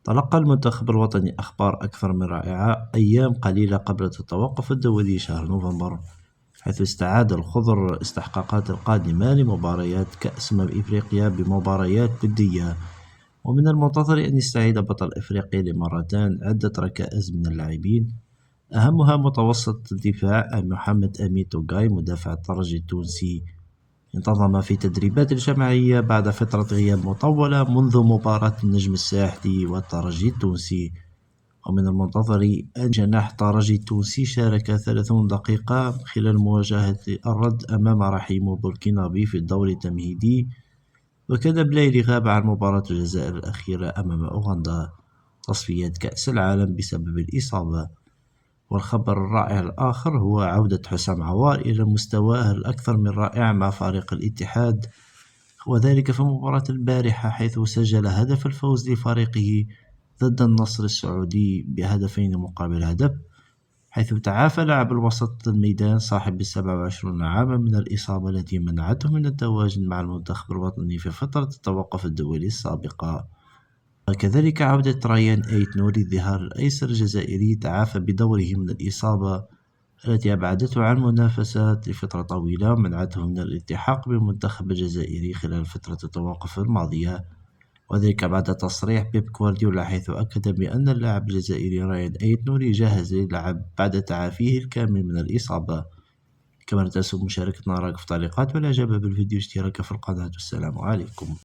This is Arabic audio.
تلقى المنتخب الوطني أخبار أكثر من رائعة أيام قليلة قبل التوقف الدولي شهر نوفمبر، حيث استعاد الخضر استحقاقات القادمة لمباريات كأس إفريقيا بمباريات ودية. ومن المنتظر أن يستعيد بطل إفريقيا لمرتان عدة ركائز من اللاعبين، أهمها متوسط الدفاع محمد أمين توغاي مدافع الترجي التونسي، انتظم في تدريبات الجماعية بعد فترة غياب مطولة منذ مباراة النجم الساحلي والترجي التونسي. ومن المنتظر أن جناح الترجي التونسي شارك 30 دقيقة خلال مواجهة الرد أمام رحيم بوركينابي في الدور التمهيدي، وكان بلايلي غاب عن مباراة الجزائر الأخيرة أمام أوغندا تصفيات كأس العالم بسبب الإصابة. والخبر الرائع الآخر هو عودة حسام عوار إلى مستواه الأكثر من رائع مع فريق الاتحاد، وذلك في مباراة البارحة حيث سجل هدف الفوز لفريقه ضد النصر السعودي بهدفين مقابل هدف، حيث تعافى لاعب الوسط الميدان صاحب 27 عاما من الإصابة التي منعته من التواجد مع المنتخب الوطني في فترة التوقف الدولي السابقة. وكذلك عودة ريان أيت نوري الظهير الأيسر الجزائري تعافى بدوره من الإصابة التي أبعدته عن المنافسات لفترة طويلة ومنعته من الالتحاق بالمنتخب الجزائري خلال فترة التوقف الماضية، وذلك بعد تصريح بيب غوارديولا حيث أكد بأن اللاعب الجزائري ريان أيت نوري جاهز للعب بعد تعافيه الكامل من الإصابة. كما لا تنسوا مشاركتنا رأيكم في التعليقات والإعجاب بالفيديو، اشتراك في القناة، والسلام عليكم.